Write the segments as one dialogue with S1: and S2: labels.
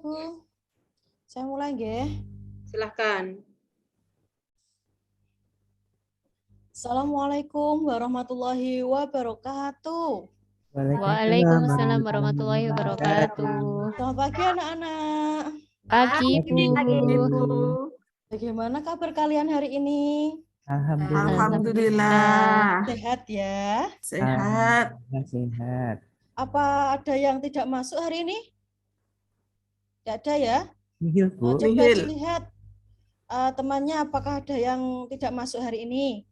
S1: Bu. Saya mulai nggih.
S2: Silahkan.
S1: Assalamualaikum warahmatullahi wabarakatuh.
S3: Waalaikumsalam warahmatullahi wabarakatuh.
S1: Selamat pagi anak-anak.
S3: Pagi, Bu.
S1: Bagaimana kabar kalian hari ini?
S4: Alhamdulillah.
S1: Sehat ya?
S4: Sehat.
S3: Sehat.
S1: Apa ada yang tidak masuk hari ini? Tidak ada ya?
S3: Nihil, Bu.
S1: Coba
S4: Nihil.
S1: dilihat temannya apakah ada yang tidak masuk hari ini?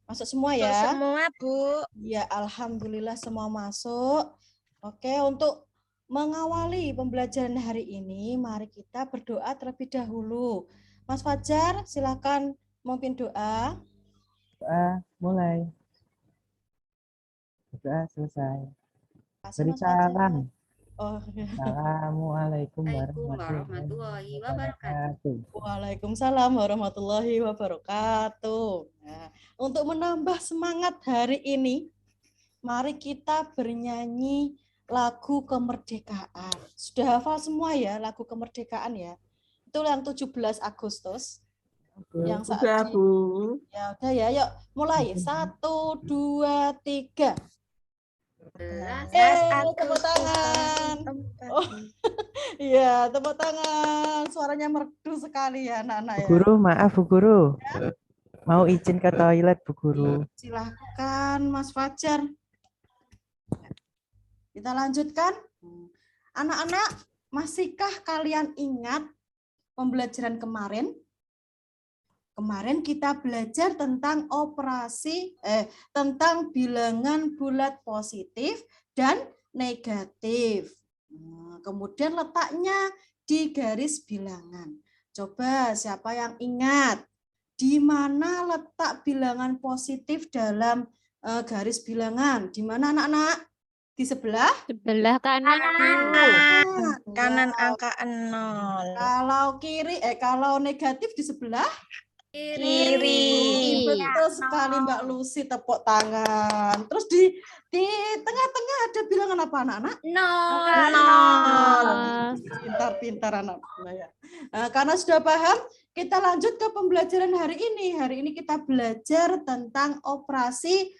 S1: Masuk semua ya?
S5: Semua, Bu.
S1: Ya, alhamdulillah semua masuk. Oke, untuk mengawali pembelajaran hari ini, mari kita berdoa terlebih dahulu. Mas Fajar, silakan memimpin doa.
S3: Doa mulai. Doa selesai.
S1: Kasih
S3: Beri
S1: Mas Fajar.
S3: salam.
S1: Oh,
S3: Assalamualaikum
S2: warahmatullahi wabarakatuh.
S1: Waalaikumsalam warahmatullahi wabarakatuh. Nah, untuk menambah semangat hari ini, mari kita bernyanyi lagu kemerdekaan. Sudah hafal semua ya lagu kemerdekaan ya? Itu yang 17 Agustus. Yang saat
S4: Udah, Bu.
S1: Ya udah ya, yuk mulai. 1, 2, 3. Tepuk tangan. Oh, iya, tepuk tangan. Suaranya merdu sekali ya anak-anak ya.
S3: Bu Guru, maaf Bu Guru. Mau izin ke toilet Bu Guru.
S1: Silahkan Mas Fajar. Kita lanjutkan. Anak-anak, masihkah kalian ingat pembelajaran kemarin? Kemarin kita belajar tentang tentang bilangan bulat positif dan negatif. Kemudian letaknya di garis bilangan. Coba siapa yang ingat di mana letak bilangan positif dalam garis bilangan? Di mana anak-anak? Di sebelah?
S3: Sebelah kanan.
S5: Kanan angka 0.
S1: Kalau negatif di sebelah?
S5: Kiri.
S1: Betul sekali Mbak Lucy, tepuk tangan. Terus di tengah-tengah ada bilangan apa anak-anak?
S5: 0.
S1: Pintar-pintar anak saya. Nah, karena sudah paham, kita lanjut ke pembelajaran hari ini. Hari ini kita belajar tentang operasi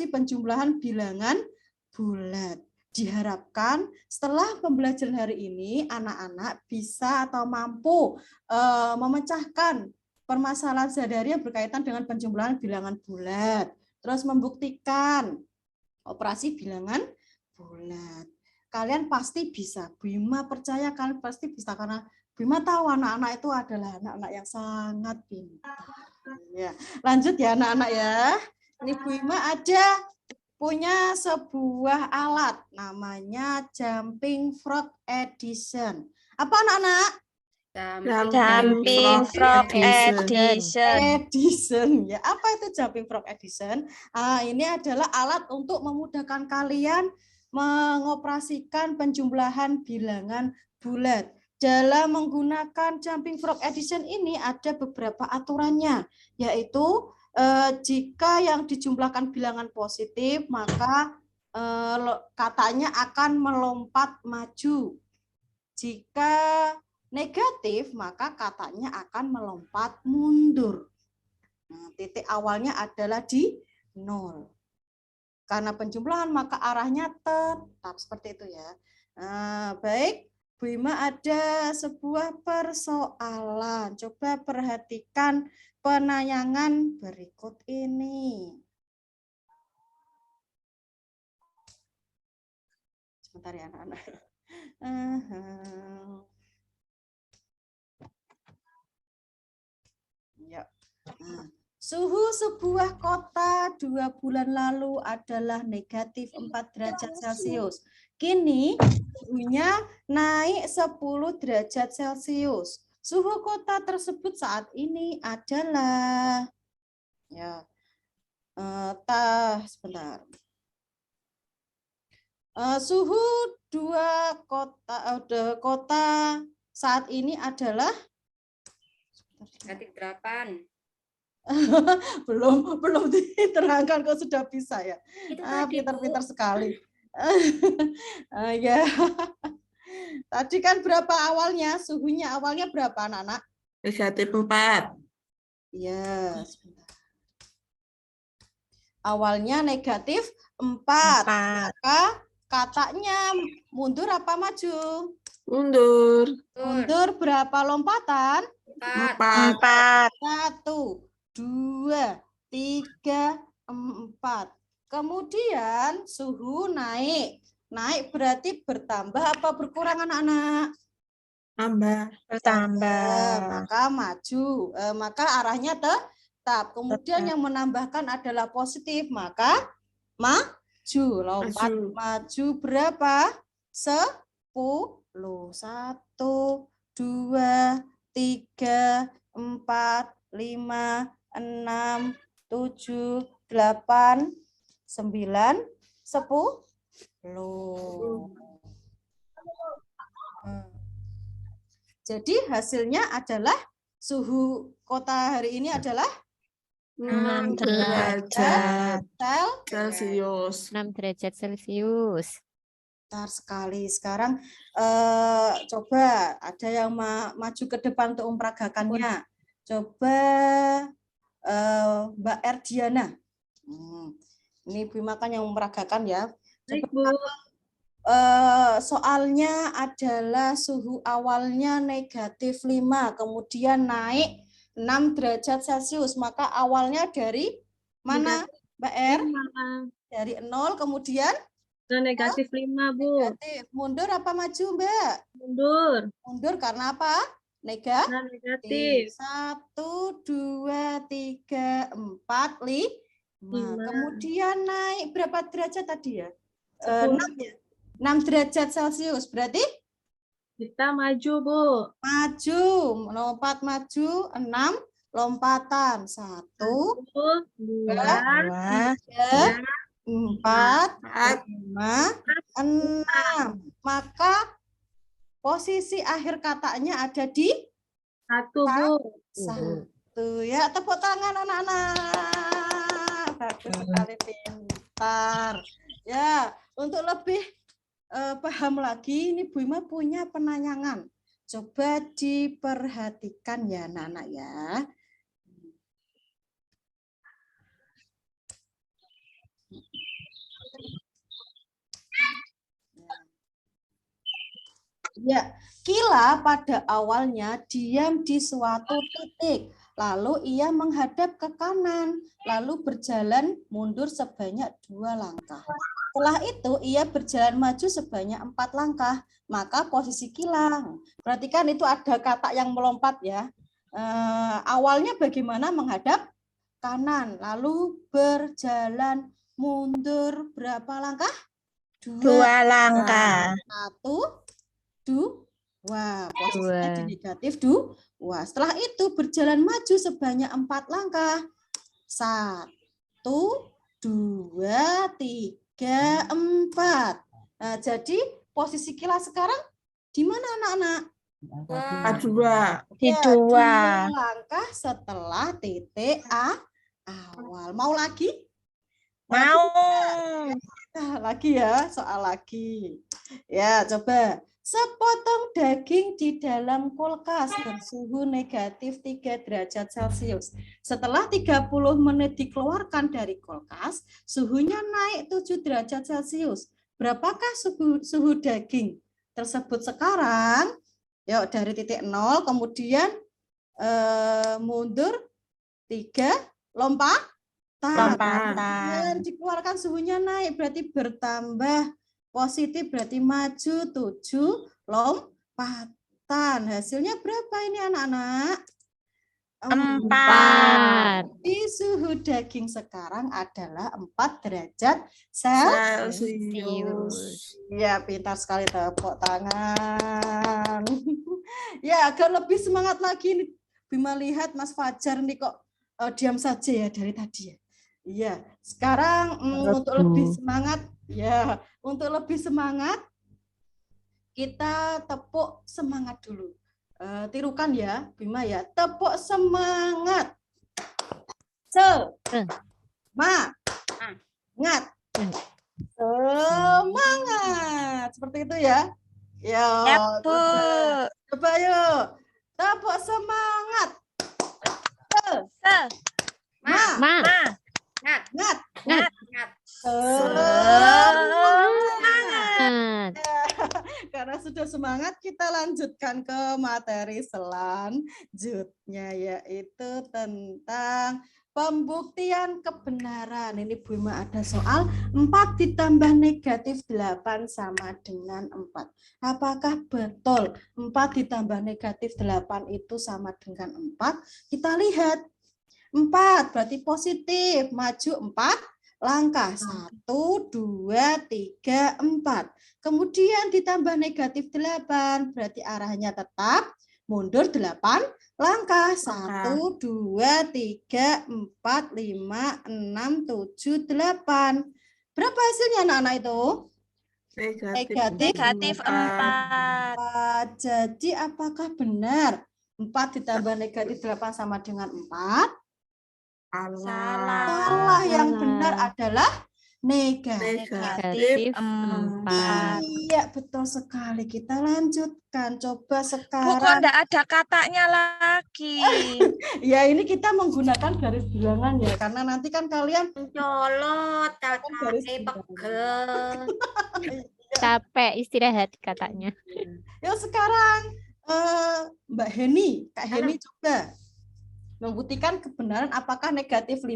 S1: penjumlahan bilangan bulat. Diharapkan setelah pembelajaran hari ini anak-anak bisa atau mampu memecahkan permasalahan sehari-hari yang berkaitan dengan penjumlahan bilangan bulat. Terus membuktikan operasi bilangan bulat. Kalian pasti bisa. Bu Ima percaya kalian pasti bisa karena Bu Ima tahu anak-anak itu adalah anak-anak yang sangat pintar. Ya, lanjut ya anak-anak ya. Ini Bu Ima punya sebuah alat namanya Jumping Frog Edition. Apa anak-anak?
S5: Jumping Frog Edition.
S1: Ya, apa itu Jumping Frog Edition? Ini adalah alat untuk memudahkan kalian mengoperasikan penjumlahan bilangan bulat. Dalam menggunakan Jumping Frog Edition ini ada beberapa aturannya, yaitu jika yang dijumlahkan bilangan positif, maka katanya akan melompat maju. Jika negatif, maka katanya akan melompat mundur. Nah, titik awalnya adalah di 0. Karena penjumlahan, maka arahnya tetap seperti itu ya. Baik, Bu Ima ada sebuah persoalan. Coba perhatikan penayangan berikut ini. Sebentar ya anak-anak. Ya. Suhu sebuah kota 2 bulan lalu adalah negatif 4 derajat Celcius. Kini suhunya naik 10 derajat Celcius. Suhu kota tersebut saat ini adalah sebentar. Suhu kota saat ini adalah
S2: negatif 8.
S1: belum diterangkan kok sudah bisa ya. Pintar-pintar sekali. Ya. Tadi kan berapa awalnya? Suhunya awalnya berapa anak-anak?
S4: Negatif 4.
S1: Iya, sebentar. Awalnya negatif 4.
S5: 4.
S1: Maka katanya mundur apa maju?
S4: Mundur.
S1: Mundur berapa lompatan?
S2: 4.
S5: 4.
S1: 1, 2, 3, 4. Kemudian suhu naik. Naik berarti bertambah apa berkurang anak-anak?
S4: Tambah.
S5: Bertambah.
S1: Maka maju. Maka arahnya tetap. Kemudian
S5: Tetap.
S1: yang menambahkan adalah positif. Maka maju. Lompat
S4: Maju.
S1: maju berapa? 10. 1, 2, 3, 4, 5, 6, 7, 8, 9, 10. Jadi hasilnya adalah suhu kota hari ini adalah
S5: 6
S4: derajat
S1: Celcius.
S4: 6
S3: derajat Celcius.
S1: Bentar sekali. Sekarang coba ada yang maju ke depan untuk memperagakannya. Coba Mbak Erdiana. Ini Bu Makan yang memperagakan ya. Coba, soalnya adalah suhu awalnya negatif 5, kemudian naik 6 derajat Celcius. Maka awalnya dari mana, Mbak Er? Dari 0, kemudian
S6: negatif 5, Bu.
S1: negatif. Mundur apa maju, Mbak?
S6: Mundur.
S1: Mundur karena apa? Negatif.
S6: Nah, negatif.
S1: 1, 2, 3, 4, 5. Kemudian naik berapa derajat tadi ya? 6 ya? 6 derajat Celcius. Berarti
S6: Kita maju, Bu.
S1: maju. Lompat maju 6 lompatan. 1,
S6: 2,
S1: 3, 4, 5, 6. Maka posisi akhir katanya ada di
S6: 1, Bu.
S1: 1. Ya, tepuk tangan anak-anak. Bagus sekali, pintar. Ya, untuk lebih paham lagi, ini Bu Ima punya penanyangan. Coba diperhatikan ya anak-anak ya. Ya, Kila pada awalnya diam di suatu titik, lalu ia menghadap ke kanan, lalu berjalan mundur sebanyak 2 langkah. Setelah itu ia berjalan maju sebanyak 4 langkah, maka posisi Kila. Perhatikan itu ada kata yang melompat ya. Awalnya bagaimana menghadap kanan, lalu berjalan mundur berapa langkah?
S5: 2 langkah.
S1: 1, 2. Posisinya di negatif 2. Setelah itu berjalan maju sebanyak 4 langkah. 1, 2, 3, 4. Nah, jadi posisi Kila sekarang di mana anak-anak?
S5: Di
S1: Ya,
S5: 2.
S1: 2 langkah setelah titik awal. Mau lagi?
S5: Mau.
S1: Lagi ya, soal lagi. Ya, coba. Sepotong daging di dalam kulkas bersuhu negatif 3 derajat Celcius. Setelah 30 menit dikeluarkan dari kulkas, suhunya naik 7 derajat Celcius. Berapakah suhu daging tersebut sekarang? Yuk, dari titik 0, kemudian mundur 3, lompatan. Dan dikeluarkan suhunya naik, berarti bertambah. Positif berarti maju 7 lompatan. Hasilnya berapa ini anak-anak?
S5: 4.
S1: Di suhu daging sekarang adalah 4 derajat Celcius. Ya, pintar sekali, tepuk tangan. Ya, agar lebih semangat lagi nih. Bima lihat Mas Fajar nih kok diam saja ya dari tadi ya. Iya, sekarang untuk lebih semangat ya, untuk lebih semangat kita tepuk semangat dulu. Tirukan ya, Bima ya. Tepuk semangat. Semangat. Semangat. Seperti itu ya. Ya,
S5: Siap, Bu.
S1: coba yuk. Tepuk semangat.
S5: Se.
S1: Ma,
S2: Ma.
S5: Ma.
S2: Ngat.
S1: ngat.
S2: Ngat.
S5: Semangat.
S1: Karena sudah semangat, kita lanjutkan ke materi selanjutnya, yaitu tentang pembuktian kebenaran. Ini Bu Ima ada soal 4 ditambah negatif 8 sama dengan 4. Apakah betul 4 ditambah negatif 8 itu sama dengan 4? Kita lihat. 4 berarti positif, maju 4 langkah. 1, 2, 3, 4. Kemudian ditambah negatif 8, berarti arahnya tetap mundur 8 langkah. 1, 2, 3, 4, 5, 6, 7, 8. Berapa hasilnya anak-anak itu?
S5: Negatif 4.
S1: Jadi apakah benar 4 ditambah negatif 8 sama dengan 4? Salah. Yang benar adalah
S5: Negatif 4.
S1: Iya, betul sekali. Kita lanjutkan. Coba
S5: Bu, kok
S1: sekarang.
S5: enggak ada katanya lagi?
S1: Ya, ini kita menggunakan garis bilangan ya. Karena nanti kan kalian
S2: Colot.
S1: garis
S2: Pegel.
S7: Capek istirahat katanya.
S1: Yuk sekarang Mbak Heni, Kak Heni coba membuktikan kebenaran apakah negatif 5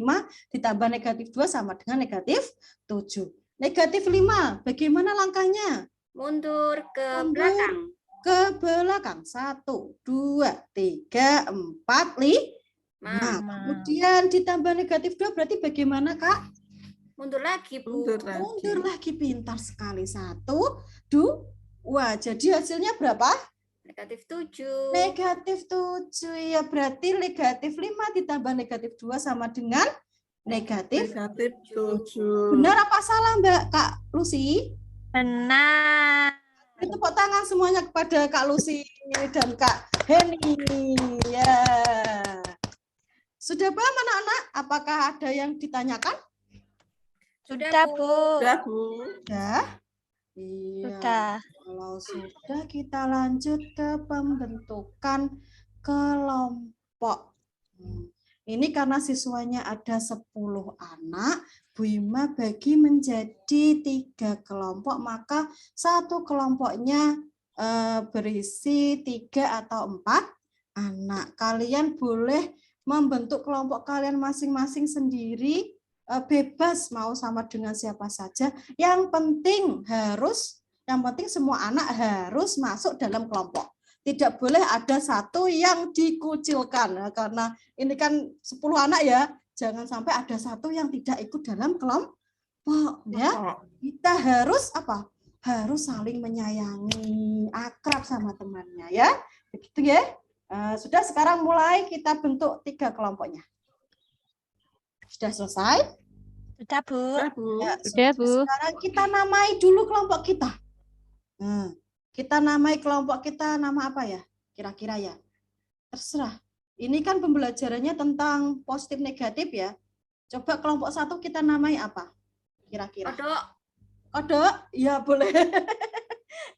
S1: ditambah negatif 2 sama dengan negatif 7. Negatif 5, bagaimana langkahnya?
S2: Mundur ke
S1: Mundur.
S2: belakang.
S1: Ke belakang. 1, 2, 3, 4, 5. Kemudian ditambah negatif 2 berarti bagaimana, Kak?
S2: Mundur lagi, Bu.
S1: Mundur lagi, pintar sekali. 1, 2. Jadi hasilnya berapa?
S2: Negatif 7.
S1: Negatif 7. Ya, berarti negatif 5 ditambah negatif 2 sama dengan negatif
S4: 7.
S1: Benar apa salah, Mbak Kak Lucy?
S5: Benar.
S1: Tepuk tangan semuanya kepada Kak Lucy dan Kak Heni. Ya. Sudah paham anak-anak? Apakah ada yang ditanyakan?
S5: Sudah, Bu.
S1: Sudah. Iya.
S5: Sudah.
S1: Kalau sudah, kita lanjut ke pembentukan kelompok. Ini karena siswanya ada 10 anak, Bu Ima bagi menjadi 3 kelompok, maka satu kelompoknya berisi 3 atau 4 anak. Kalian boleh membentuk kelompok kalian masing-masing sendiri, bebas mau sama dengan siapa saja. Yang penting semua anak harus masuk dalam kelompok. Tidak boleh ada satu yang dikucilkan. Nah, karena ini kan 10 anak ya, jangan sampai ada satu yang tidak ikut dalam kelompok. Ya. Kita harus apa? Harus saling menyayangi, akrab sama temannya ya. Begitu ya. Sudah, sekarang mulai kita bentuk 3 kelompoknya. Sudah selesai?
S5: Sudah, Bu.
S1: Ya,
S7: Sudah, Bu.
S1: Sekarang kita namai dulu kelompok kita. Kita namai kelompok kita nama apa ya? Kira-kira ya? Terserah. Ini kan pembelajarannya tentang positif negatif ya. Coba kelompok 1 kita namai apa? Kira-kira. Kodok? Ya boleh.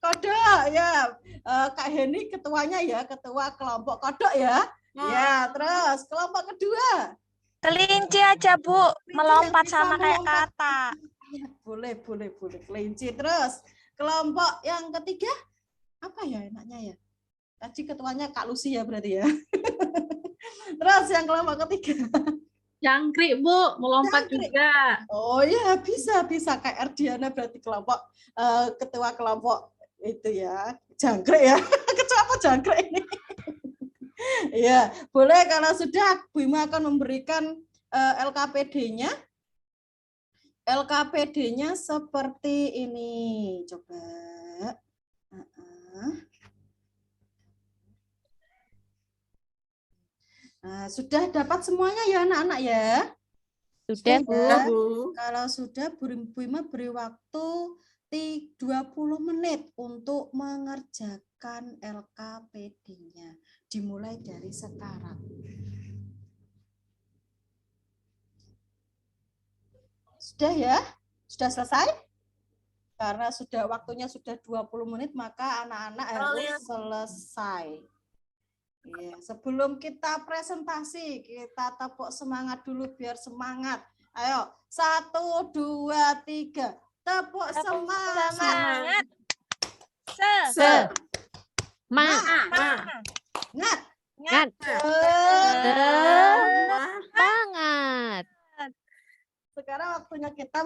S1: Kodok ya. Kak Heni ketuanya ya, ketua kelompok kodok ya. Ya, terus kelompok kedua.
S5: Kelinci aja, Bu. Melompat sama kayak kata.
S1: Ya, boleh. Kelinci. Terus kelompok yang ketiga apa ya enaknya ya? Tadi ketuanya Kak Lucy ya berarti ya. Terus yang kelompok ketiga.
S6: Jangkrik, Bu, melompat juga.
S1: Oh ya, bisa Kak Erdiana berarti kelompok ketua kelompok itu ya. Jangkrik ya. Ketua apa jangkrik ini? Ya, boleh. Kalau sudah, Bu Ima akan memberikan LKPD-nya. LKPD-nya seperti ini. Coba. Nah, sudah dapat semuanya ya anak-anak ya?
S7: Sudah, Bu.
S1: Kalau sudah, Bu Ima beri waktu 20 menit untuk mengerjakan LKPD-nya. Dimulai dari sekarang. Sudah ya? Sudah selesai? Karena waktunya sudah 20 menit, maka anak-anak harus selesai. Ya, sebelum kita presentasi, kita tepuk semangat dulu biar semangat. Ayo, 1, 2, 3. Tepuk semangat.
S5: Semangat.
S1: Ngat.
S7: Ngat.
S2: Semangat.
S7: Semangat.
S1: Sekarang waktunya kita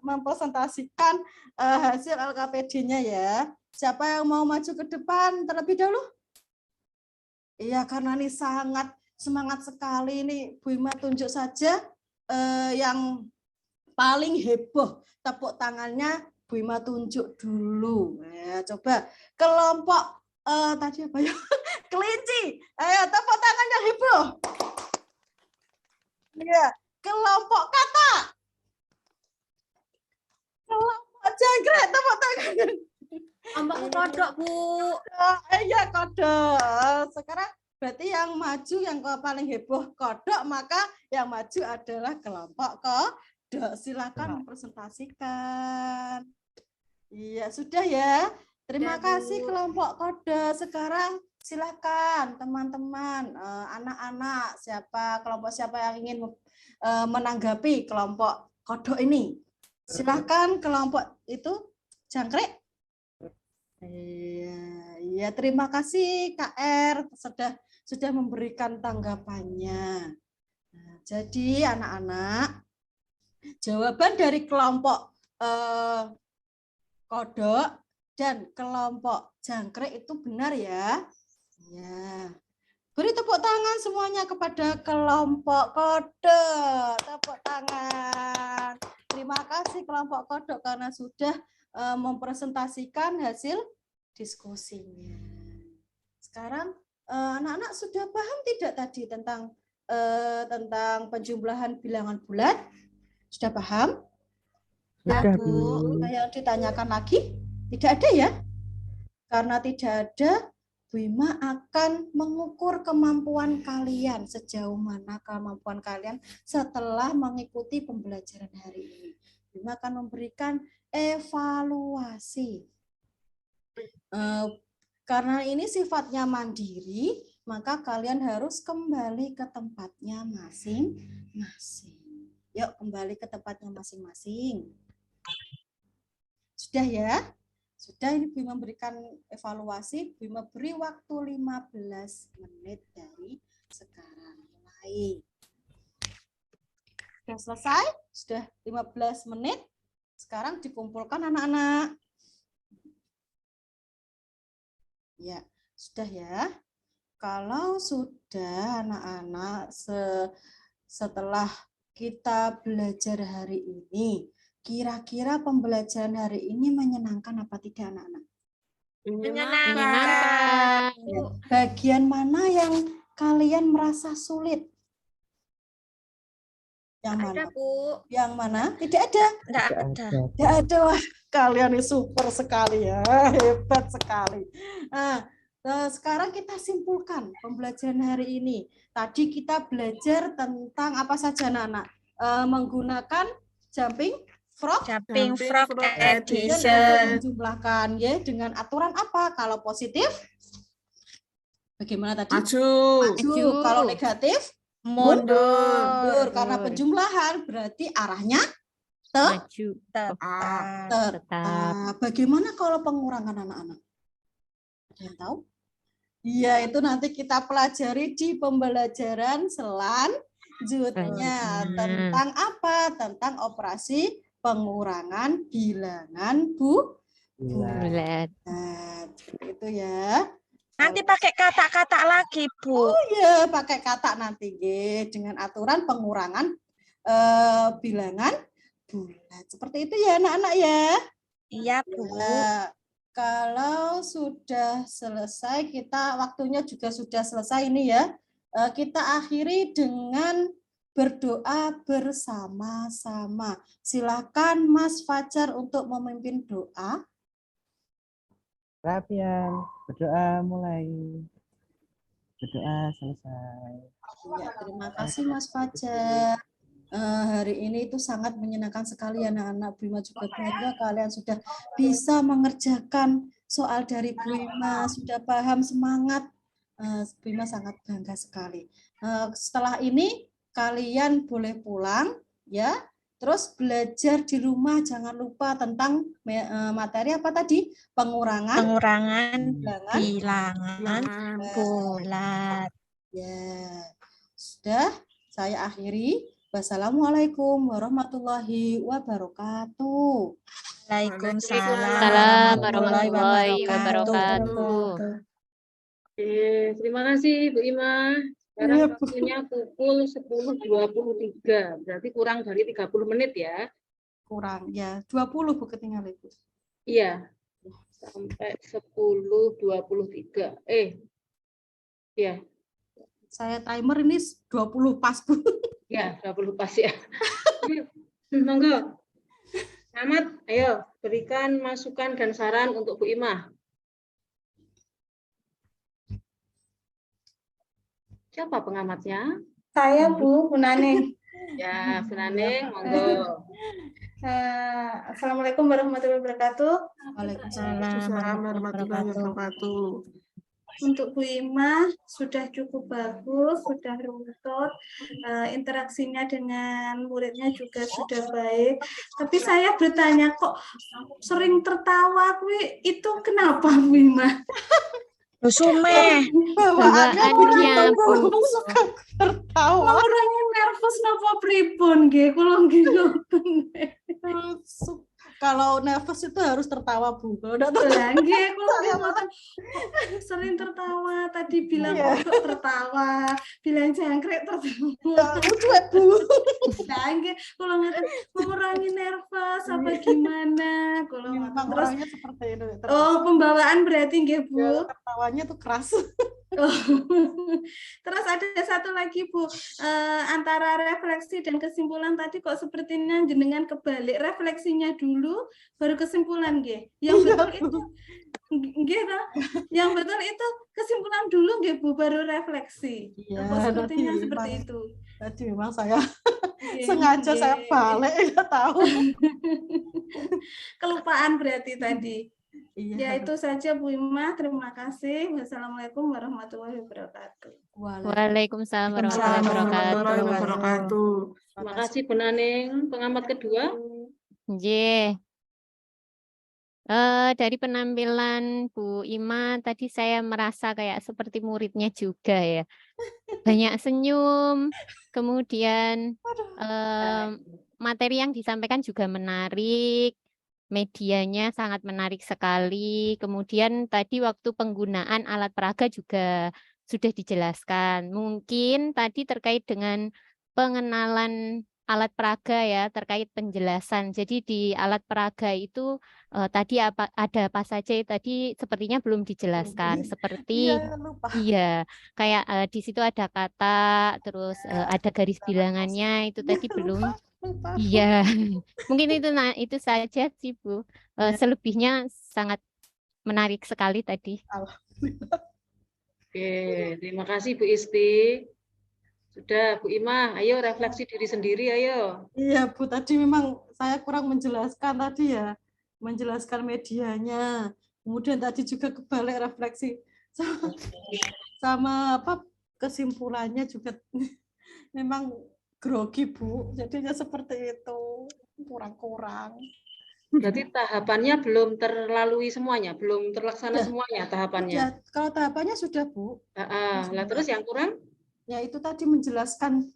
S1: mempresentasikan hasil LKPD-nya ya. Siapa yang mau maju ke depan terlebih dahulu? Iya, karena ini sangat semangat sekali. Ini Bu Ima tunjuk saja yang paling heboh. Tepuk tangannya Bu Ima tunjuk dulu. Ya, coba kelompok tadi apa ya? Kelinci. Ayo tepuk tangannya heboh. Iya, kelompok kata. Kelompok jangkrik, tepuk tangannya.
S2: Kelompok kodok, Bu.
S1: Iya, kodok. Sekarang berarti yang maju yang paling heboh kodok, maka yang maju adalah kelompok kodok. Silakan mempresentasikan. Iya, sudah ya. Terima
S2: Sudah, Bu.
S1: kasih kelompok kodok. Sekarang silakan teman-teman, anak-anak, kelompok siapa yang ingin menanggapi kelompok kodok ini. Silakan kelompok itu jangkrik. Iya, terima kasih KR sudah memberikan tanggapannya. Nah, jadi anak-anak, jawaban dari kelompok kodok dan kelompok jangkrik itu benar ya. Ya. Beri tepuk tangan semuanya kepada kelompok kodok. Tepuk tangan. Terima kasih kelompok kodok karena sudah mempresentasikan hasil diskusinya. Sekarang anak-anak sudah paham tidak tadi tentang penjumlahan bilangan bulat? Sudah paham?
S3: Sudah,
S2: Bu.
S3: Bu.
S1: Yang ditanyakan lagi? Tidak ada ya? Karena tidak ada, Bu Ima akan mengukur kemampuan kalian, sejauh mana kemampuan kalian setelah mengikuti pembelajaran hari ini. Bu Ima akan memberikan evaluasi. Karena ini sifatnya mandiri, maka kalian harus kembali ke tempatnya masing-masing. Yuk, kembali ke tempatnya masing-masing. Sudah ya? Sudah, ini Bu Ima memberikan evaluasi. Bu Ima beri waktu 15 menit dari sekarang. Mulai. Sudah selesai? Sudah 15 menit. Sekarang dikumpulkan anak-anak. Ya, sudah ya. Kalau sudah anak-anak setelah kita belajar hari ini, kira-kira pembelajaran hari ini menyenangkan apa tidak anak-anak?
S7: Menyenangkan.
S1: Bagian mana yang kalian merasa sulit? Yang mana?
S2: Ada, Bu.
S1: Yang mana? Tidak ada.
S5: Enggak ada.
S1: Tidak ada. Wah, kalian ini super sekali ya. Hebat sekali. Nah, sekarang kita simpulkan pembelajaran hari ini. Tadi kita belajar tentang apa saja anak-anak? Menggunakan jumping frog.
S5: Jumping frog
S1: Kemudian
S5: edition.
S1: menjumlahkan ya dengan aturan apa? Kalau positif bagaimana tadi?
S4: Maju.
S1: Maju. Kalau negatif
S5: Mundur.
S1: Karena penjumlahan berarti arahnya
S7: Maju.
S5: Tetap.
S7: Tetap.
S1: Bagaimana kalau pengurangan anak-anak? Ada yang tahu? Iya, itu nanti kita pelajari di pembelajaran selanjutnya. Tentang apa? Tentang operasi pengurangan bilangan
S7: Bulat.
S1: Nah, seperti itu ya.
S5: Nanti pakai kata-kata lagi, Bu.
S1: Iya, pakai kata nanti dengan aturan pengurangan bilangan bulat. Seperti itu ya anak-anak ya.
S5: Iya, Bu.
S1: Nah, kalau sudah selesai, waktunya juga sudah selesai ini ya. Kita akhiri dengan berdoa bersama-sama. Silakan Mas Fajar untuk memimpin doa.
S3: Rapian, berdoa mulai. Berdoa selesai.
S1: Ya, terima kasih Mas Fajar. hari ini itu sangat menyenangkan sekali anak-anak. Bu Ima juga bangga kalian sudah bisa mengerjakan soal dari Bu Ima, sudah paham semangat. Bu Ima sangat bangga sekali. Setelah ini kalian boleh pulang ya. Terus belajar di rumah, jangan lupa tentang materi apa tadi?
S5: Pengurangan
S1: bilangan
S5: bilangan bulat.
S1: Ya, sudah saya akhiri. Wassalamualaikum warahmatullahi wabarakatuh.
S5: Waalaikumsalam
S7: Salam warahmatullahi wabarakatuh.
S6: Oke, terima kasih Bu Ima. Sekarang waktunya pukul 10.23, berarti kurang dari 30 menit ya.
S1: Kurang ya, 20 Bu ketinggalan Ibu.
S6: Iya, sampai 10.23. Ya,
S1: Saya timer ini 20 pas Bu.
S6: ya 20 pas ya. Monggo. Selamat, ayo berikan masukan dan saran untuk Bu Ima. Siapa pengamatnya?
S2: Saya Bu Naning.
S6: Ya, Bu Naning, monggo.
S2: Assalamualaikum warahmatullahi wabarakatuh.
S4: Waalaikumsalam warahmatullahi wabarakatuh.
S2: Untuk Bu Ima sudah cukup bagus, sudah runtut, interaksinya dengan muridnya juga sudah baik. Tapi saya bertanya kok sering tertawa, itu kenapa Bu Ima?
S5: Sume.
S7: Bawaannya Bu.
S1: Suka tertawa.
S2: Orangnya nervous napa pripun nggih, kula nggih ngoten.
S1: Kalau nervous itu harus tertawa Bu. Kalau enggak tertawa,
S2: Lah nggih, kula nggih ngoten. Sering tertawa, tadi bilang kodok tertawa, bilang jangkrik tertawa.
S1: cuek Bu.
S2: Nah, nggih, kula ngoten mengurangi nervous apa gimana? Kula ngoten.
S1: Memang
S2: Terus
S1: orangnya seperti itu.
S2: oh, pembawaan berarti nggih, Bu.
S1: Tertawanya tuh keras.
S2: Oh. Terus ada satu lagi Bu, antara refleksi dan kesimpulan tadi kok sepertinya jenengan kebalik, refleksinya dulu baru kesimpulan nggih. Yang betul itu nggih toh? Yang betul itu kesimpulan dulu nggih Bu, baru refleksi.
S1: Iya,
S2: Kok sepertinya
S1: tadi
S2: seperti
S1: memang-
S2: itu.
S1: Tadi memang saya
S2: Nggih,
S1: sengaja saya
S2: nggih.
S1: balik, enggak tahu.
S2: Kelupaan berarti tadi.
S1: Iya.
S2: Ya itu saja Bu Ima, terima kasih. Wassalamualaikum warahmatullahi wabarakatuh.
S7: Waalaikumsalam warahmatullahi
S4: Warahmatullahi
S7: wabarakatuh.
S4: wabarakatuh.
S6: Terima kasih Bu Naning. Pengamat kedua.
S7: J. Dari penampilan Bu Ima tadi saya merasa kayak seperti muridnya juga ya. Banyak senyum, kemudian materi yang disampaikan juga menarik, medianya sangat menarik sekali. Kemudian tadi waktu penggunaan alat peraga juga sudah dijelaskan. Mungkin tadi terkait dengan pengenalan alat peraga ya, terkait penjelasan. Jadi di alat peraga itu tadi ada apa saja tadi sepertinya belum dijelaskan. Seperti
S1: Iya, lupa.
S7: iya, kayak di situ ada kata, terus ada garis bilangannya itu tadi belum.
S1: Lupa.
S7: Iya, mungkin itu saja sih Bu. Selebihnya sangat menarik sekali tadi.
S6: Oke, terima kasih Bu Isti. Sudah Bu Ima, ayo refleksi diri sendiri, ayo.
S1: Iya Bu, tadi memang saya kurang menjelaskan tadi ya, menjelaskan medianya. Kemudian tadi juga kebalik refleksi sama apa kesimpulannya juga memang grogi Bu, jadinya seperti itu, kurang-kurang.
S6: Berarti tahapannya belum terlalui semuanya, belum terlaksana semuanya tahapannya.
S1: Ya, kalau tahapannya sudah Bu.
S6: Lah terus yang kurang?
S1: Ya itu tadi menjelaskan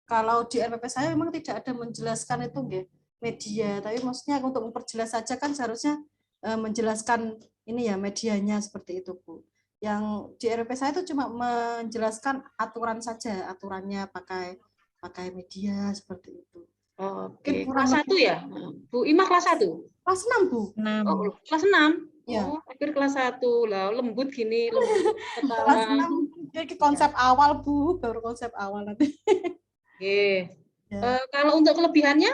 S1: kalau di RPP saya memang tidak ada menjelaskan itu nggih, media, tapi maksudnya untuk memperjelas saja kan seharusnya menjelaskan ini ya medianya seperti itu Bu. Yang di RPP saya itu cuma menjelaskan aturan saja, aturannya pakai media seperti itu.
S6: Oke, kelas 1 ya? Bu Ima kelas 1?
S1: Kelas 6 Bu.
S6: Oh, kelas 6?
S1: Ya.
S6: Oh, akhir kelas 1 lah, lembut gini, lembut ketawa.
S1: Kelas 6, jadi konsep awal Bu, baru konsep awal nanti.
S6: Oke.
S1: Ya.
S6: Kalau untuk kelebihannya?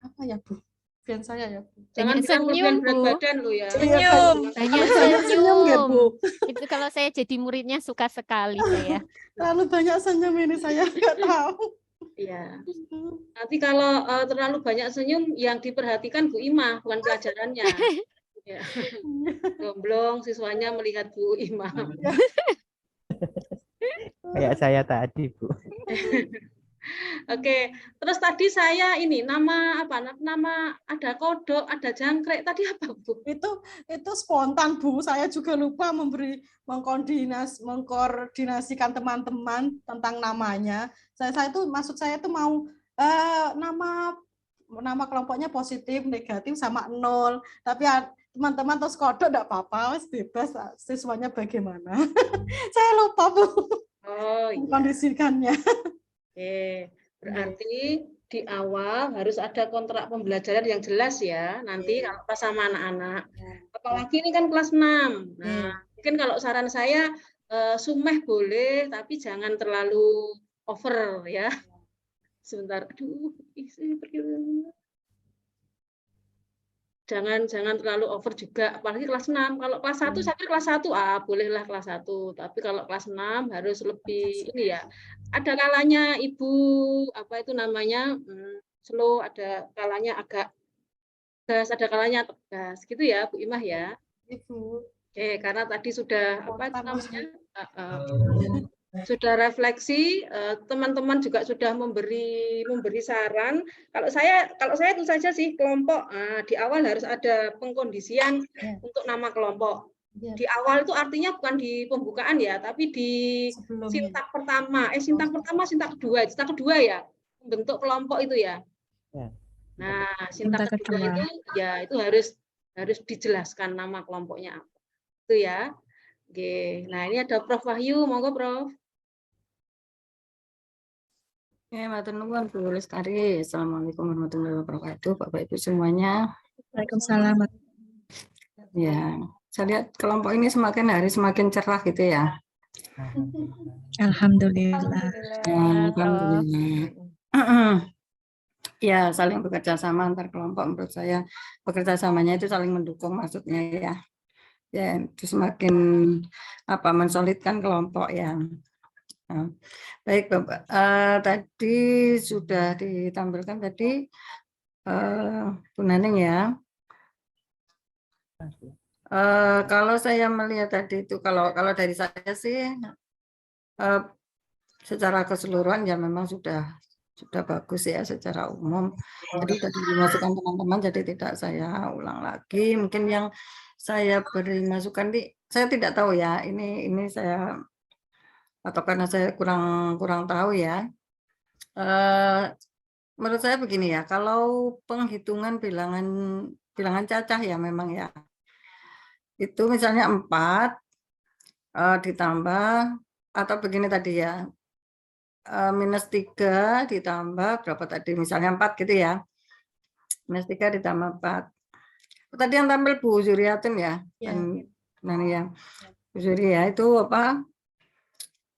S1: Apa ya Bu? Kelebihan saya ya Bu.
S6: Jangan
S7: Banyak
S6: bilang kelebihan
S7: senyum,
S6: berat
S7: Bu.
S6: badan lo ya.
S7: Banyak
S1: Senyum ya
S7: senyum.
S1: Bu.
S7: Itu kalau kalau saya jadi muridnya suka sekali saya.
S1: Terlalu banyak senyum ini saya nggak tahu.
S6: Iya. Nanti kalau terlalu banyak senyum yang diperhatikan Bu Ima, bukan pelajarannya. Ya. Gomblong siswanya melihat Bu Ima.
S3: Kayak saya tadi, Bu.
S6: Oke, terus tadi saya ini nama apa? Nama ada kodok, ada jangkrik. Tadi apa, Bu?
S1: Itu spontan, Bu. Saya juga lupa mengkoordinasikan teman-teman tentang namanya. Saya itu maksud saya itu mau nama kelompoknya positif, negatif sama 0. Tapi teman-teman terus kodok enggak apa-apa, bebas siswanya bagaimana. Saya lupa, Bu.
S6: Oh, iya.
S1: Kondisikannya.
S6: Oke, berarti di awal harus ada kontrak pembelajaran yang jelas ya. Nanti kalau pas sama anak-anak, apalagi ini kan kelas 6. Nah, mungkin kalau saran saya sumeh boleh, tapi jangan terlalu over ya. Sebentar, aduh, jangan terlalu over juga, apalagi kelas 6. Kalau kelas 1 sampai kelas 1 bolehlah kelas 1, tapi kalau kelas 6 harus lebih ini ya. Ada kalanya Ibu apa itu namanya slow, ada kalanya agak tegas, ada kalanya tegas gitu ya Bu Imah ya.
S1: Ibu.
S6: Oke, karena tadi sudah apa itu namanya? Sudah refleksi, teman-teman juga sudah memberi saran. Kalau saya itu saja sih kelompok. Di awal harus ada pengkondisian untuk nama kelompok. Di awal itu artinya bukan di pembukaan ya, tapi di sintak pertama, sintak kedua ya, bentuk kelompok itu ya. Nah, sintak kedua itu ya itu harus dijelaskan nama kelompoknya apa. Itu ya. Oke. Nah, ini ada Prof Wahyu, monggo Prof.
S8: Ya, matur nuwun Bu Lestari. Assalamualaikum warahmatullahi wabarakatuh, Bapak Ibu semuanya.
S5: Waalaikumsalam.
S8: Ya, saya lihat kelompok ini semakin hari semakin cerah gitu ya.
S5: Alhamdulillah.
S8: Alhamdulillah. Ya, saling bekerja sama antar kelompok menurut saya bekerja samanya itu saling mendukung maksudnya ya. Ya, itu semakin mensolidkan kelompok ya. Nah, baik Bapak, tadi sudah ditampilkan tadi Bu Naning ya. Kalau saya melihat tadi itu kalau dari saya sih secara keseluruhan ya memang sudah bagus ya secara umum. Jadi sudah dimasukkan teman-teman, jadi tidak saya ulang lagi. Mungkin yang saya beri masukan saya tidak tahu ya. Ini saya atau karena saya kurang tahu ya. Menurut saya begini ya, kalau penghitungan bilangan cacah ya memang ya. Itu misalnya 4 ditambah atau begini tadi ya. -3 ditambah berapa tadi? Misalnya 4 gitu ya. -3 ditambah 4. Tadi yang tampil Bu Zuriatun ya. Nah ya. Bu Zuri ya itu apa?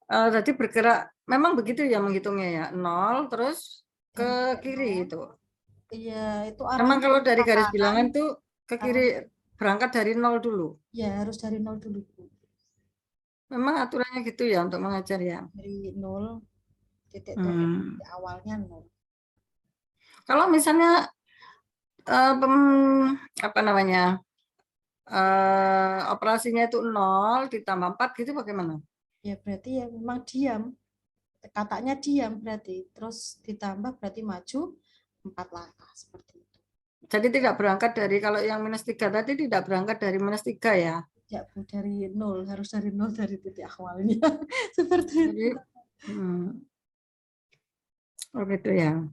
S8: Tadi bergerak memang begitu ya menghitungnya ya. 0 terus ke kiri itu.
S1: Iya, itu
S8: memang kalau dari garis bilangan tuh ke kiri berangkat dari 0 dulu.
S1: Ya, harus dari 0 dulu.
S8: Memang aturannya gitu ya untuk mengajar ya.
S1: Dari 0 titik di awalnya 0.
S8: Kalau misalnya operasinya itu 0 ditambah 4 gitu bagaimana?
S1: Ya berarti ya memang diam. Katanya diam berarti. Terus ditambah berarti maju 4 langkah seperti itu.
S8: Jadi tidak berangkat dari kalau yang -3 tadi tidak berangkat dari -3 ya?
S1: Ya Bu, dari 0, harus dari 0 dari titik awalnya. Seperti itu.
S8: Oh gitu ya.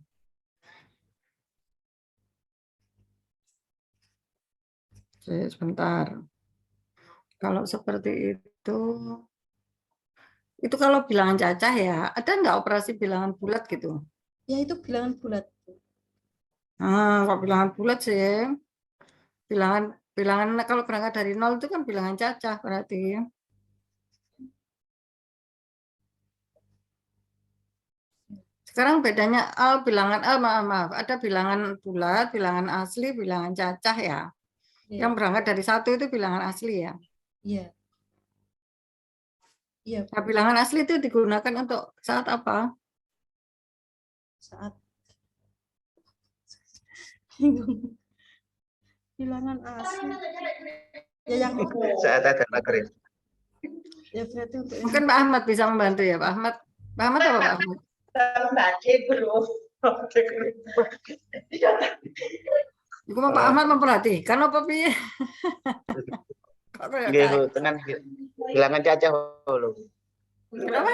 S8: Sebentar. Kalau seperti itu kalau bilangan cacah ya, ada nggak operasi bilangan bulat gitu?
S1: Ya itu bilangan bulat.
S8: Kalau bilangan bulat sih, bilangan kalau berangkat dari 0 itu kan bilangan cacah berarti. Sekarang bedanya bilangan maaf, ada bilangan bulat, bilangan asli, bilangan cacah ya. Yang berangkat dari 1 itu bilangan asli ya.
S1: Iya. Iya,
S8: Nah, bilangan asli itu digunakan untuk saat apa?
S1: saat bingung. Bilangan asli. Ya yang
S9: Saat ada maghrib.
S1: ya berarti untuk yang
S8: Mungkin Pak Ahmad bisa membantu ya, Pak Ahmad. Pak Ahmad apa Pak Ahmad? Iku mau Pak Ahmad memperhatikan apa piye? Kok kayak
S9: Nggih, Bu,
S8: kayak-
S9: tenan bilangan cacah lho.
S8: Kenapa?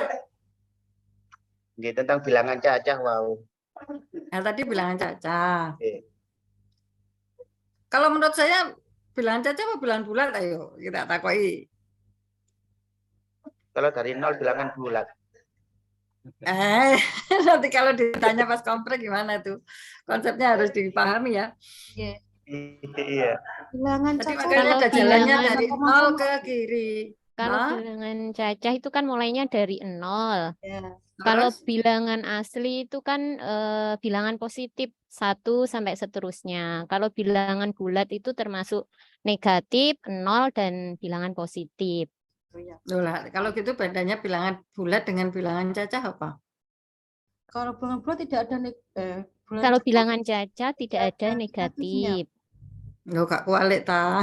S9: Nggih, tentang bilangan cacah wow.
S8: Nah, tadi bilangan cacah.
S9: Nggih.
S8: Kalau menurut saya bilangan cacah apa bilangan bulat? Ayo kita takoi.
S9: Kalau dari 0 bilangan bulat.
S8: Nanti kalau ditanya pas komprek gimana tuh? Konsepnya harus dipahami ya.
S9: Iya.
S1: bilangan
S8: Tadi
S1: cacah
S8: makanya ada
S7: Kalau
S8: jalannya
S7: bilangan-
S8: dari 0 ke kiri.
S7: Kalau
S8: Hah?
S7: bilangan cacah itu kan mulainya dari 0.
S1: ya.
S7: Kalau
S8: Terus?
S7: bilangan asli itu kan bilangan positif 1 sampai seterusnya. Kalau bilangan bulat itu termasuk negatif, 0 dan bilangan positif.
S8: Loh lah, kalau gitu bedanya bilangan bulat dengan bilangan cacah apa?
S1: Kalau bilangan bulat tidak ada bulan
S7: Kalau
S1: cacah.
S7: bilangan cacah tidak ada
S1: ada negatifnya.
S7: negatif.
S8: Loh gak kualik ta.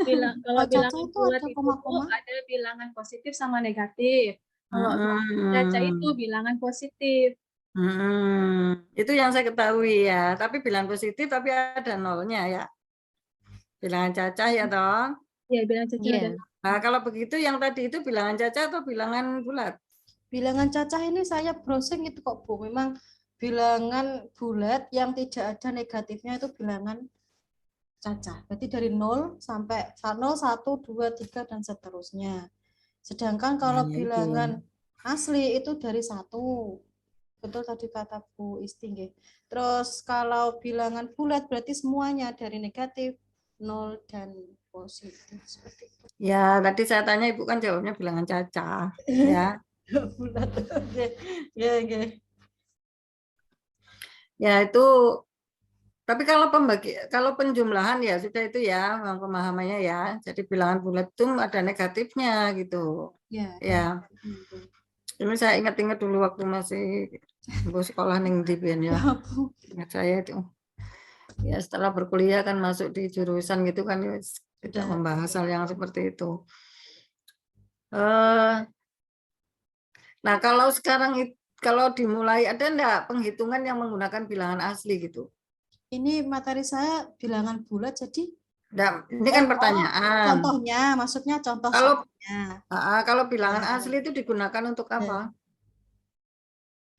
S1: Kalau
S10: Kalau
S1: cacah
S10: bilangan
S1: itu
S10: bulat
S1: ada
S10: itu
S1: koma-koma.
S10: ada bilangan positif sama negatif. Kalau
S8: Hmm.
S10: cacah itu bilangan positif.
S8: Itu yang saya ketahui ya. Tapi bilangan positif tapi ada nolnya ya. Bilangan cacah ya toh.
S10: Ya, bilangan cacah
S7: Iya.
S10: ada.
S8: Nah, kalau begitu yang tadi itu bilangan cacah atau bilangan bulat?
S1: Bilangan cacah ini saya browsing itu kok Bu, memang bilangan bulat yang tidak ada negatifnya itu bilangan cacah. Berarti dari 0 sampai 0, 1, 2, 3 dan seterusnya. Sedangkan kalau
S8: Nah, itu.
S1: bilangan asli itu dari 1. Betul tadi kata Bu Isti nggih. Terus kalau bilangan bulat berarti semuanya dari negatif, 0 dan positif seperti itu.
S8: Ya, tadi saya tanya Ibu kan jawabnya bilangan cacah ya.
S1: Bulat. Ya, ya.
S8: Ya itu tapi kalau penjumlahan ya sudah itu ya memang pemahamannya ya. Jadi bilangan bulat itu ada negatifnya gitu.
S1: Ya.
S8: Ya. Ini saya ingat-ingat dulu waktu masih sekolah ning di Bian ya. Ingat saya itu. Ya setelah berkuliah kan masuk di jurusan gitu kan ya, tidak membahas hal yang seperti itu. Nah kalau sekarang kalau dimulai ada enggak penghitungan yang menggunakan bilangan asli gitu?
S1: Ini materi saya bilangan bulat jadi
S8: Nah, ini kan pertanyaan.
S1: contohnya, maksudnya contoh
S8: Kalau
S1: soalnya.
S8: kalau bilangan asli itu digunakan untuk apa?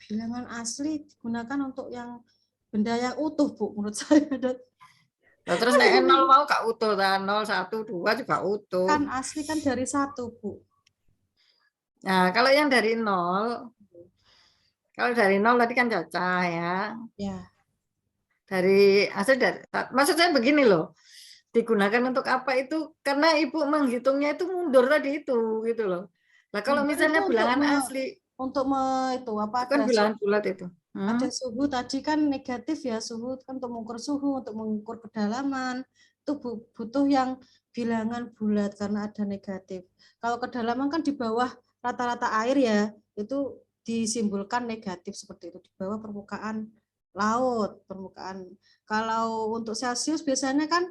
S1: Bilangan asli digunakan untuk yang benda yang utuh, Bu, menurut saya.
S8: Nah, terus nek 0 mau gak utuh, 0, 1, 2 juga utuh.
S1: Kan asli kan dari 1, Bu.
S8: Nah, kalau yang dari 0, kalau dari 0 tadi kan cacah ya.
S1: Ya.
S8: Dari asli maksud saya begini loh. Digunakan untuk apa itu? Karena Ibu menghitungnya itu mundur tadi itu gitu loh. Nah, kalau misalnya
S1: Itu
S8: bilangan
S1: untuk
S8: asli
S1: untuk itu apa
S8: kan
S1: ada
S8: bilangan bulat itu.
S1: ada suhu tadi kan negatif ya, suhu kan untuk mengukur suhu, untuk mengukur kedalaman itu butuh yang bilangan bulat karena ada negatif. Kalau kedalaman kan di bawah rata-rata air ya, itu disimbolkan negatif seperti itu, di bawah permukaan laut, permukaan. Kalau untuk Celcius biasanya kan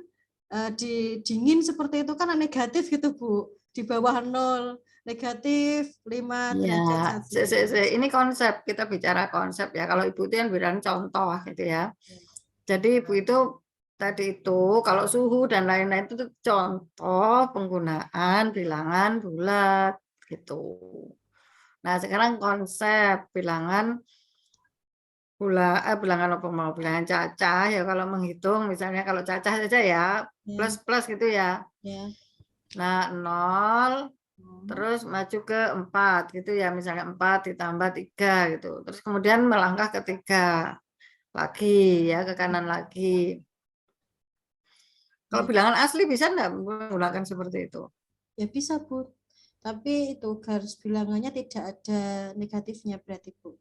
S1: di dingin seperti itu kan negatif gitu Bu, di bawah 0, negatif 5 derajat
S8: Ya,
S1: Celcius.
S8: ini konsep, kita bicara konsep ya. Kalau Ibu itu yang bilang contoh gitu ya. Jadi Ibu itu tadi itu kalau suhu dan lain-lain itu contoh penggunaan bilangan bulat gitu. Nah, sekarang konsep bilangan bilangan apa mau bilangan cacah ya kalau menghitung misalnya kalau cacah saja ya plus gitu ya. Nah, 0 terus maju ke 4 gitu ya, misalnya 4 ditambah 3 gitu. Terus kemudian melangkah ke 3 lagi ya, ke kanan lagi. Kalau bilangan asli bisa enggak menggunakan seperti itu?
S1: Ya bisa Bu, tapi itu garis bilangannya tidak ada negatifnya berarti Bu.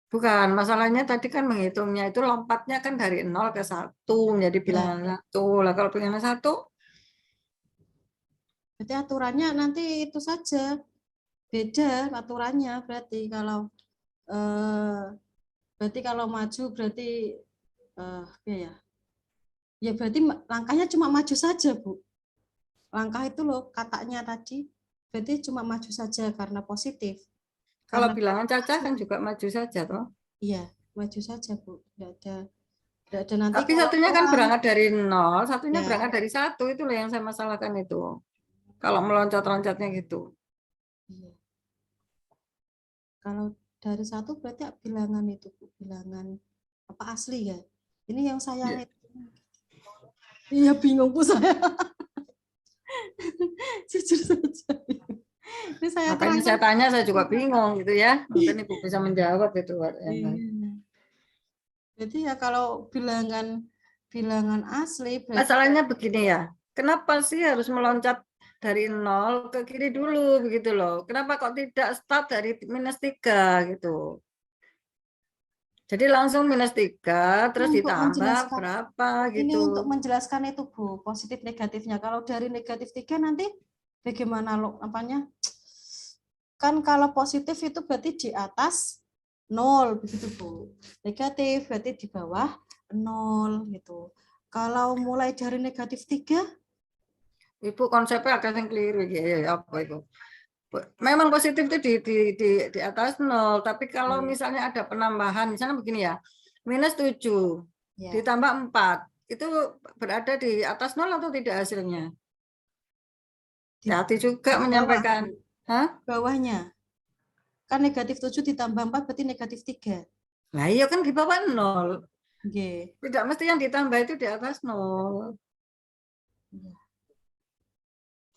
S8: Bukan, masalahnya tadi kan menghitungnya itu lompatnya kan dari 0 ke 1 menjadi bilangan 1. Lah kalau bilangan 1
S1: berarti aturannya nanti itu saja, beda aturannya berarti kalau maju berarti ya berarti langkahnya cuma maju saja, Bu. Langkah itu loh katanya tadi berarti cuma maju saja karena positif.
S8: Kalau
S1: Karena
S8: bilangan cacah kan juga maju saja toh.
S1: iya, maju saja, Bu. Tidak ada nanti
S8: Tapi
S1: kalau
S8: satunya kan
S1: kurang.
S8: berangkat dari 0, satunya
S1: Ya.
S8: berangkat dari 1, itu loh yang saya masalahkan itu. Kalau meloncat-loncatnya gitu.
S1: Iya. Kalau dari 1 berarti bilangan itu, Bu. Bilangan apa asli ya? Ini yang saya iya bingung, Bu, saya. Jujur saja. Ini saya
S8: Makanya saya tanya, saya juga bingung gitu ya. Mungkin Ibu bisa menjawab itu.
S1: Jadi ya kalau bilangan asli berarti
S8: masalahnya begini ya. Kenapa sih harus meloncat dari 0 ke kiri dulu begitu loh? Kenapa kok tidak start dari -3 gitu? Jadi langsung -3 terus
S1: untuk
S8: ditambah
S1: menjelaskan,
S8: berapa gitu.
S1: ini untuk menjelaskan itu, Bu, positif negatifnya. Kalau dari -3 nanti bagaimana lo apanya? Kan kalau positif itu berarti di atas 0 begitu, Bu. Negatif berarti di bawah 0 gitu. Kalau mulai dari -3,
S8: Ibu konsepnya agak yang keliru ya, apa itu? Memang positif itu di atas 0, tapi kalau misalnya ada penambahan, misalnya begini ya, -7 ditambah 4, itu berada di atas 0 atau tidak hasilnya? Hati juga menyampaikan. Hah?
S1: Bawahnya. Kan -7 ditambah 4 berarti -3.
S8: Nah iya kan di bawah 0.
S1: Okay.
S8: Tidak mesti yang ditambah itu di atas 0.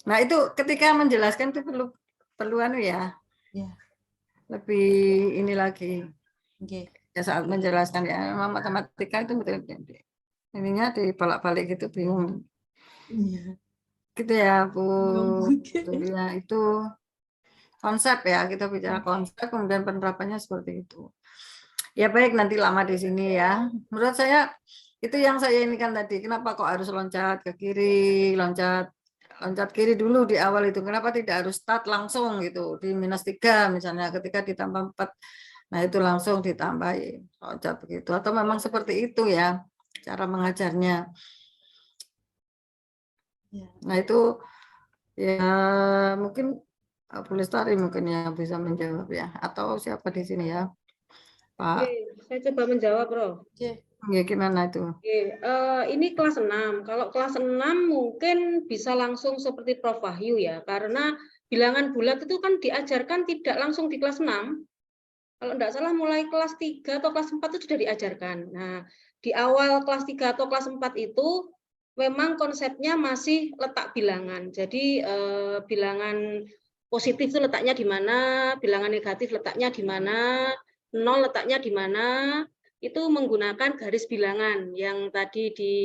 S8: Nah itu ketika menjelaskan itu perlu ya. Lebih ini lagi. Ya saat menjelaskan ya matematika itu ininya dibolak-balik gitu bingung. Gitu ya Bu. Ya itu konsep ya, kita bicara konsep kemudian penerapannya seperti itu. Ya baik, nanti lama di sini ya. Menurut saya itu yang saya ini kan tadi, kenapa kok harus loncat ke kiri, loncat kiri dulu di awal itu, kenapa tidak harus start langsung gitu di -3 misalnya, ketika ditambah 4, nah itu langsung ditambahin loncat begitu, atau memang seperti itu ya cara mengajarnya. Nah itu ya mungkin Bu Lestari mungkin yang bisa menjawab ya, atau siapa di sini ya, Pak.
S6: Oke, saya coba menjawab, Bro.
S8: Ya, gimana itu?
S6: Oke, ini kelas 6. Kalau kelas 6 mungkin bisa langsung seperti Prof. Wahyu ya, karena bilangan bulat itu kan diajarkan tidak langsung di kelas 6. Kalau tidak salah mulai kelas 3 atau kelas 4 itu sudah diajarkan. Nah, di awal kelas 3 atau kelas 4 itu memang konsepnya masih letak bilangan. Jadi bilangan positif itu letaknya di mana, bilangan negatif letaknya di mana, 0 letaknya di mana, itu menggunakan garis bilangan yang tadi di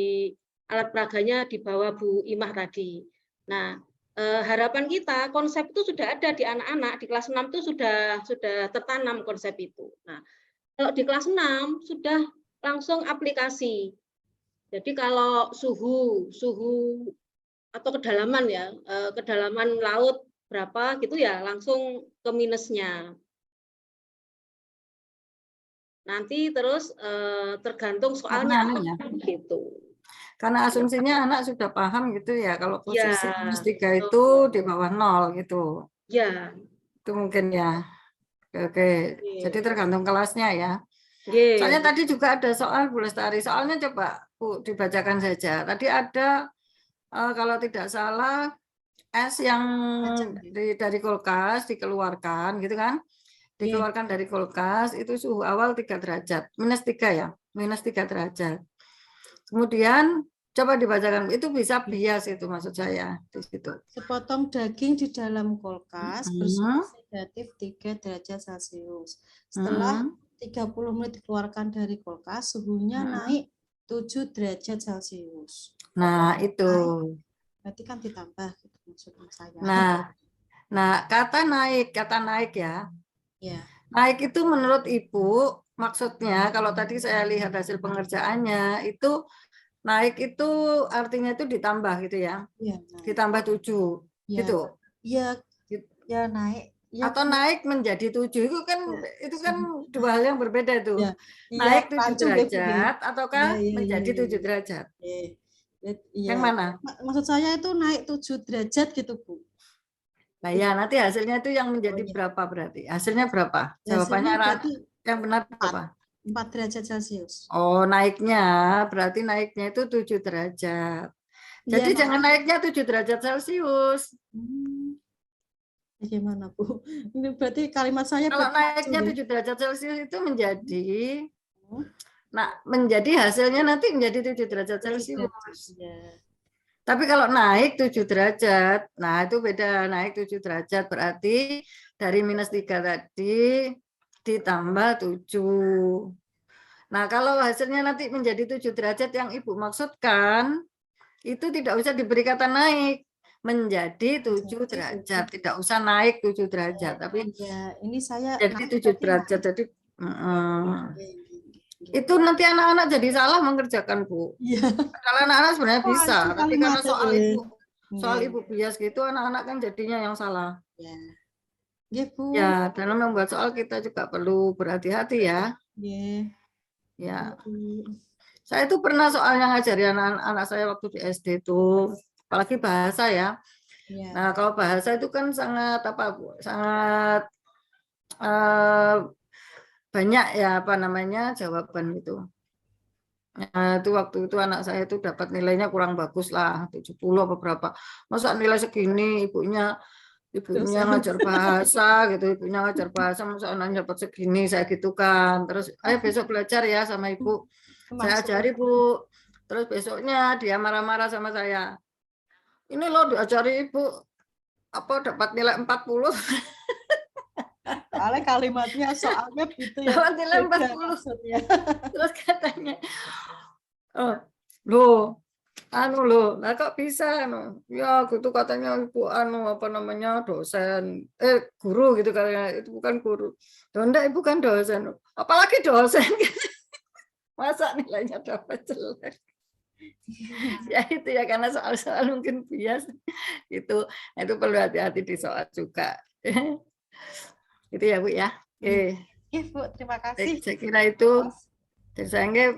S6: alat peraganya di bawah Bu Imah tadi. Nah, harapan kita konsep itu sudah ada di anak-anak, di kelas 6 itu sudah tertanam konsep itu. Nah, kalau di kelas 6 sudah langsung aplikasi. Jadi kalau suhu atau kedalaman ya, kedalaman laut berapa gitu ya, langsung ke minusnya. Nanti terus tergantung soalnya gitu.
S8: Karena asumsinya anak sudah paham gitu ya, kalau posisi -3 itu di bawah 0 gitu.
S6: Ya.
S8: Itu mungkin ya. Oke. Jadi tergantung kelasnya ya. Soalnya tadi juga ada soal Bu Lestari, soalnya coba Bu dibacakan saja. Tadi ada kalau tidak salah es yang dari kulkas dikeluarkan gitu kan, dikeluarkan dari kulkas itu suhu awal 3 derajat, -3 ya, -3 derajat. Kemudian coba dibacakan, itu bisa bias itu maksud saya di situ.
S1: Sepotong daging di dalam kulkas bersuhu negatif 3 derajat Celcius. Setelah 30 menit dikeluarkan dari kulkas, suhunya naik 7 derajat Celcius.
S8: Nah, itu.
S1: Berarti kan ditambah gitu maksudnya saya.
S8: Nah, kata naik ya. Naik itu menurut Ibu maksudnya kalau tadi saya lihat hasil pengerjaannya itu naik itu artinya itu ditambah gitu ya. Ditambah 7 gitu.
S1: Iya. Ya naik. Ya,
S8: atau naik menjadi 7 itu kan dua hal yang berbeda itu.
S1: ya,
S8: Naik 7
S1: pancung ya, Bu, ya.
S8: derajat ataukah
S1: Ya, ya,
S8: menjadi
S1: ya,
S8: 7 derajat? Yang
S1: Iya.
S8: mana?
S1: Maksud saya itu naik 7 derajat gitu, Bu.
S8: Nah ya, nanti hasilnya itu yang menjadi berapa berarti? Hasilnya berapa? Jawabannya
S1: berarti
S8: yang benar berapa?
S1: 4 derajat Celcius.
S8: Oh, naiknya berarti naiknya itu 7 derajat. Jadi
S1: Iya,
S8: jangan naiknya 7 derajat Celcius.
S1: Bagaimana, Bu? Ini berarti kalimat saya
S8: Kalau naiknya 7 derajat Celcius itu menjadi hasilnya nanti menjadi 7 derajat Celcius. Tapi kalau naik 7 derajat, nah itu beda. Naik 7 derajat berarti dari -3 tadi ditambah 7. Nah, kalau hasilnya nanti menjadi 7 derajat yang Ibu maksudkan, itu tidak usah diberi kata naik. Menjadi 7 derajat. Tidak usah naik 7 derajat. Tapi
S1: ini saya
S8: jadi 7 derajat. Jadi itu nanti anak-anak jadi salah mengerjakan, Bu. Kalau anak-anak sebenarnya bisa, tapi karena soal ibu bias gitu, anak-anak kan jadinya yang salah. Ya, dalam membuat soal kita juga perlu berhati-hati ya. Ya, saya itu pernah soalnya ngajari anak-anak saya waktu di SD itu, apalagi bahasa ya. Nah, kalau bahasa itu kan sangat sangat banyak ya jawaban itu. Nah, itu waktu itu anak saya itu dapat nilainya kurang bagus lah, 70 apa berapa. Masa nilai segini ibunya ngajar bahasa gitu, masa anaknya dapat segini, saya gitu kan. Terus ayo besok belajar ya sama ibu. Saya ajari, Bu. Terus besoknya dia marah-marah sama saya. Ini loh diajari ibu dapat nilai 40.
S1: Soalnya kalimatnya soalnya gitu ya.
S8: Dapat nilai 40. Terus katanya, loh, lah kok bisa ya gitu katanya ibu dosen guru gitu katanya, itu bukan guru. Enggak, ibu kan dosen, apalagi dosen. Masa nilainya dapat jelek. Ya itu ya, karena soal-soal mungkin bias itu perlu hati-hati di soal juga. Itu ya Bu ya.
S1: Bu, terima kasih.
S8: Saya kira itu. Jadi saya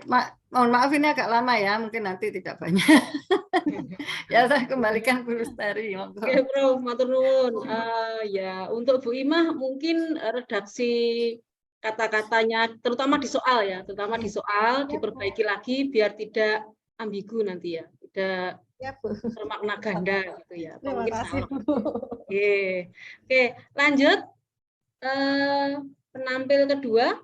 S8: mohon maaf ini agak lama ya, mungkin nanti tidak banyak. Ya saya kembalikan Bu Lestari.
S6: Oke, Prof, matur nuwun. Ya untuk Bu Imah mungkin redaksi kata-katanya, terutama di soal diperbaiki lagi biar tidak ambigu nanti ya, tidak bermakna ganda gitu ya.
S1: Terima kasih, Bu.
S6: Oke, lanjut. Penampil kedua.